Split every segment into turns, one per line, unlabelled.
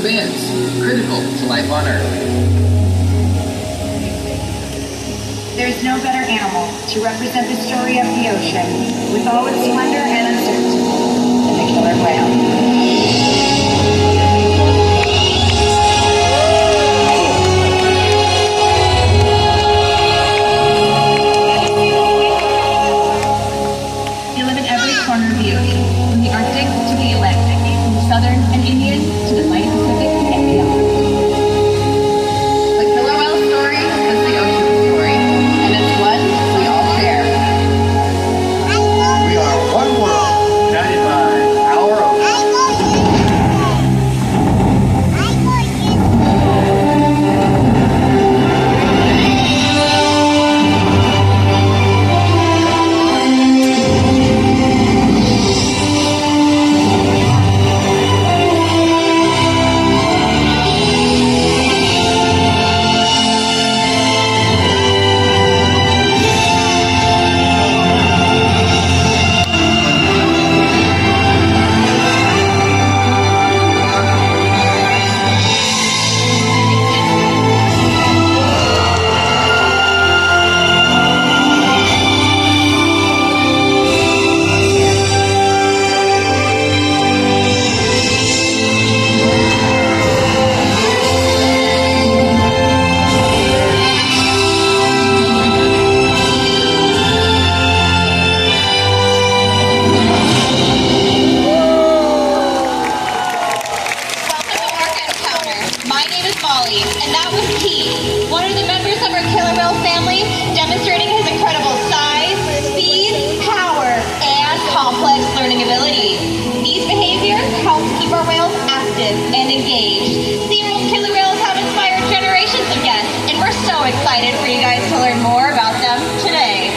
expanse, critical to life on Earth.
There's no better animal to represent the story of the ocean with all its wonder and uncertainty than the killer whale.
Southern and Indian to the mighty Pacific and beyond. The killer whale story is the ocean story, and it's one we all share.
We are one world, united by our ocean.
And that was Keith, one of the members of our killer whale family, demonstrating his incredible size, speed, power, and complex learning ability. These behaviors help keep our whales active and engaged. SeaWorld's killer whales have inspired generations of guests, and we're so excited for you guys to learn more about them today.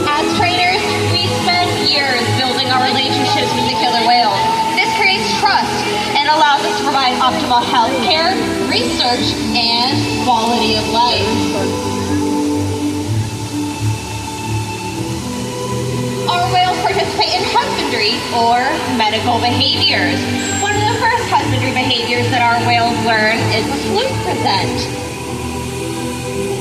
As trainers, we spend years building our relationships with the killer whales. This creates trust and allows us to provide optimal health care, research, and quality of life. Our whales participate in husbandry or medical behaviors. One of the first husbandry behaviors that our whales learn is the fluke present.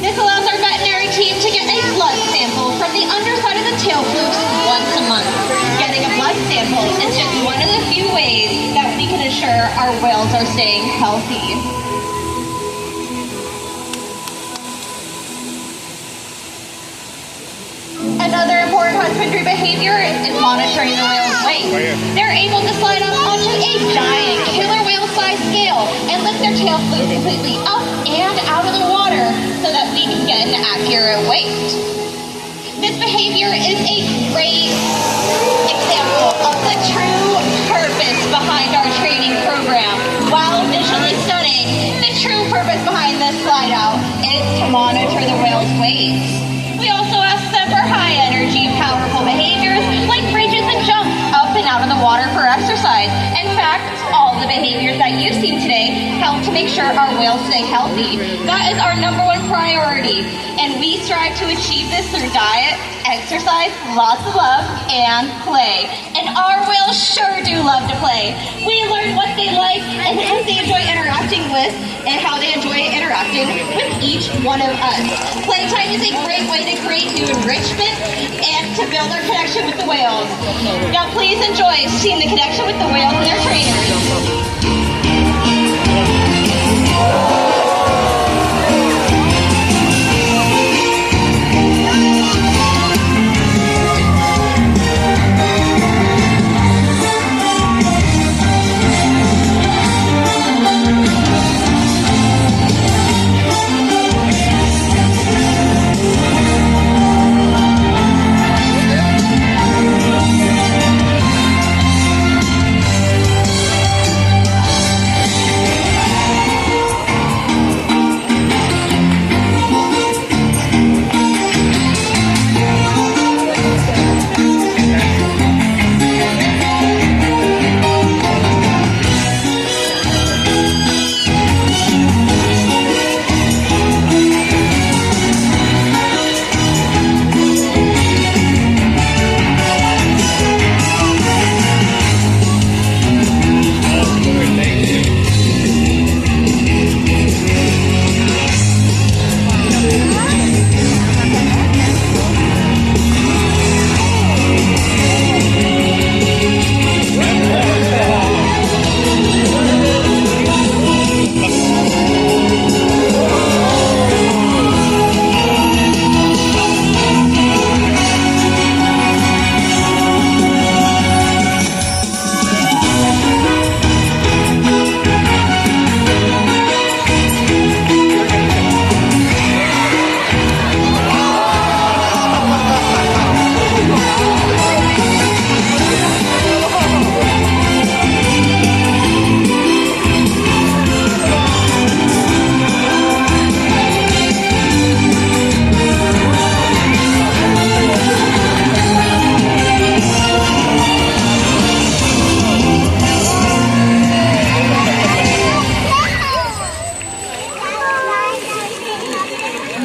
This allows our veterinary team to get a blood sample from the underside of the tail flukes once a month. Getting a blood sample is just one of the few ways that we can ensure our whales are staying healthy. Another important husbandry behavior is monitoring the whale's weight. They're able to slide up onto a giant killer whale-sized scale and lift their tail flukes completely up and out of the water so that we can get an accurate weight. This behavior is a great example of the true purpose behind our training program. While visually stunning, the true purpose behind this slide out is to monitor the whale's weights. We also ask them for high-energy, powerful behaviors like bridges and jumps up and out of the water for exercise. In fact, all the behaviors that you've seen today help to make sure our whales stay healthy. That is our #1 priority, and we strive to achieve this through diet, exercise, lots of love, and play. And our whales sure do love to play. We learn what they like and who they enjoy interacting with and how they enjoy interacting with each one of us. Playtime is a great way to create new enrichment and to build our connection with the whales. Now please enjoy seeing the connection with the whales and their trainers.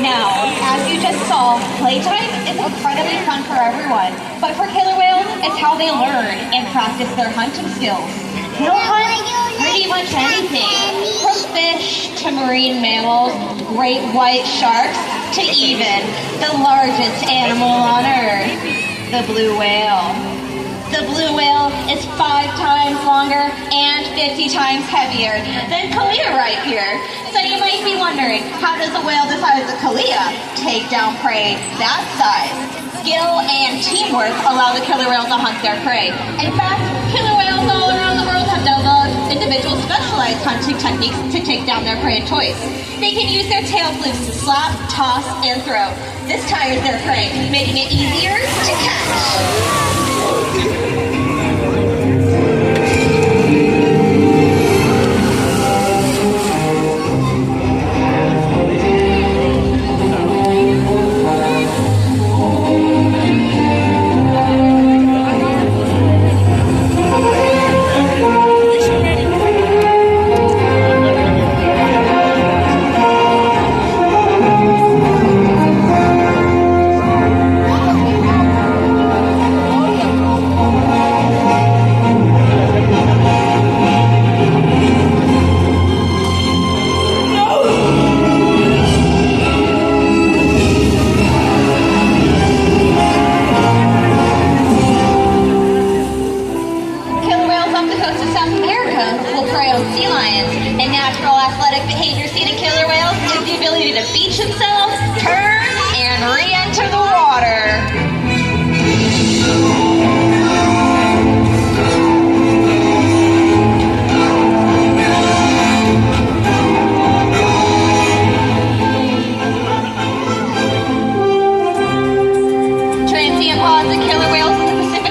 Now, as you just saw, playtime is incredibly fun for everyone, but for killer whales, it's how they learn and practice their hunting skills. They'll hunt pretty much anything, from fish to marine mammals, great white sharks, to even the largest animal on Earth, the blue whale. The blue whale is 5 times longer and 50 times heavier than Kalia right here. So you might be wondering, how does a whale the size of Kalia take down prey that size? Skill and teamwork allow the killer whale to hunt their prey. In fact, killer whales all around the world have developed individual specialized hunting techniques to take down their prey in choice. They can use their tail flukes to slap, toss, and throw. This tires their prey, making it easier to catch.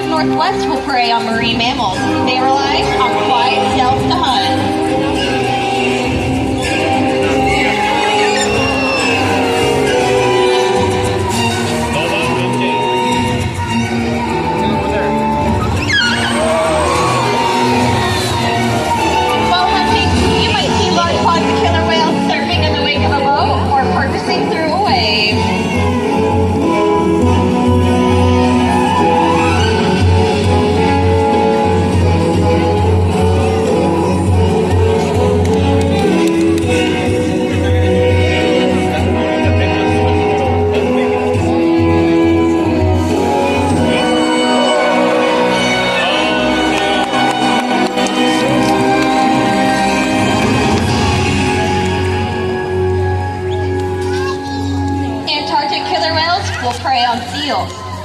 Northwest will prey on marine mammals. They rely on quiet stealth to hunt. While hunting, you might see large pods of killer whales surfing in the wake of a boat or purchasing through a wave.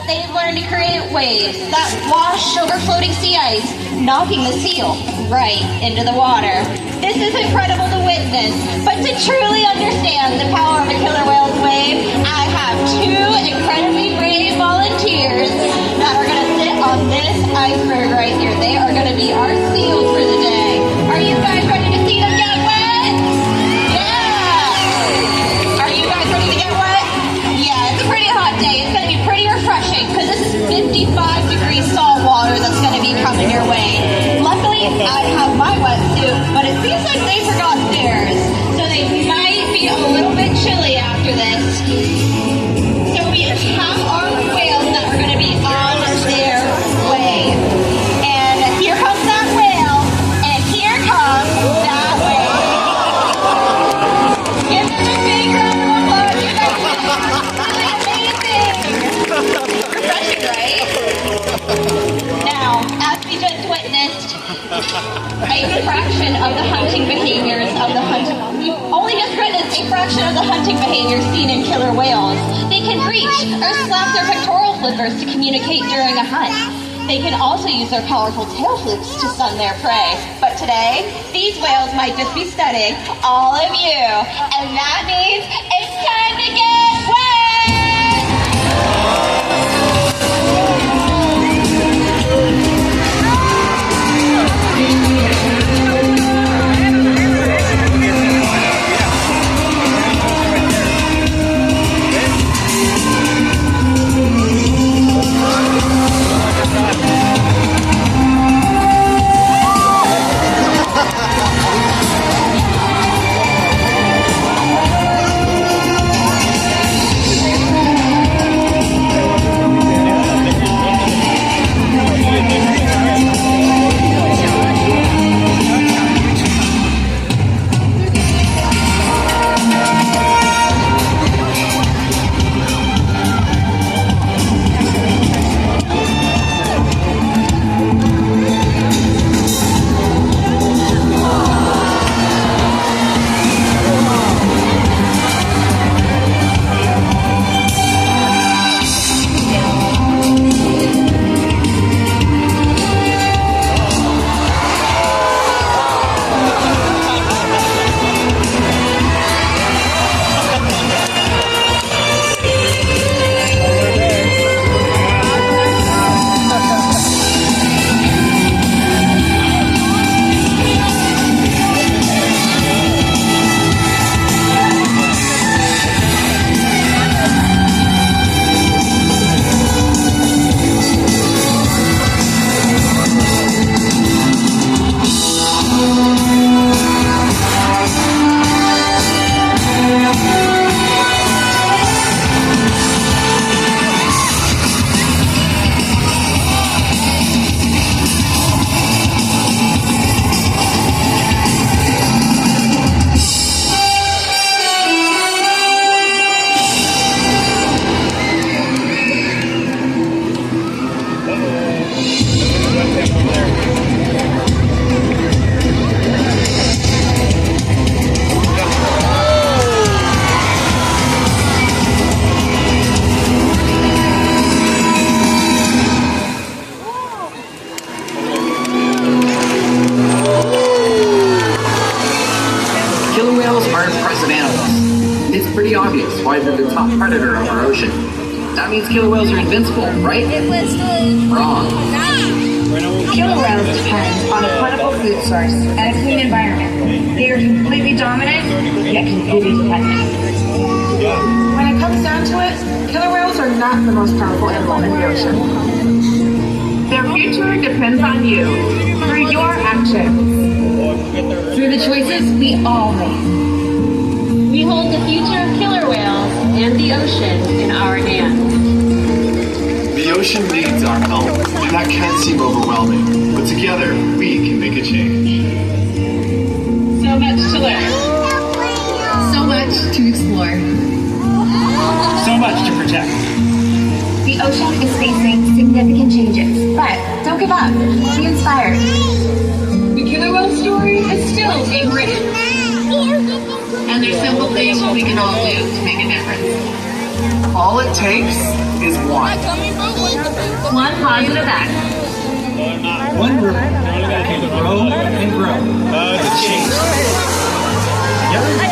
They learn to create waves that wash over floating sea ice, knocking the seal right into the water. This is incredible to witness, but to truly understand the power of a killer whale's wave, I have 2 incredibly brave volunteers that are going to sit on this iceberg right here. They are going to be our seals for the day. Are you guys ready to see them get wet? Yeah! Are you guys ready to get wet? Yeah, it's a pretty hot day. It's going to be pretty refreshing because this is 55 degrees salt water that's going to be coming your way. Luckily, I have my wetsuit, but it seems like they forgot theirs. So they might be a little bit chilly after this. So we have our whales that are going to be on their way. And here comes that whale, and here comes that whale. Give them a big round of applause. You guys are really amazing. Refreshing, right? Now, as we just witnessed, a fraction of the hunting behaviors of the hunting... We've only just witnessed a fraction of the hunting behaviors seen in killer whales. They can reach or slap their pectoral flippers to communicate during a hunt. They can also use their powerful tail flukes to stun their prey. But today, these whales might just be stunning all of you. And that means it's time to get wet!
animals. It's pretty obvious why they're the top predator of our ocean. That means killer whales are invincible, right? Wrong.
Killer whales depend on a plentiful food source and a clean environment. They are completely dominant, yet completely dependent. When it comes down to it, killer whales are not the most powerful animal in the ocean. Their future depends on you, through your actions, through the choices we all make.
We hold the future of killer whales and the ocean in our hands.
The ocean needs our help, and that can seem overwhelming, but together we can make a change.
So much to learn.
So much to explore.
So much to protect.
The ocean is facing significant changes, but don't give up. Be inspired.
The killer whale story is still being written. And there's simple things we can all do to make a difference.
All it takes is one.
One positive act.
One group can grow and grow.
The change.
Together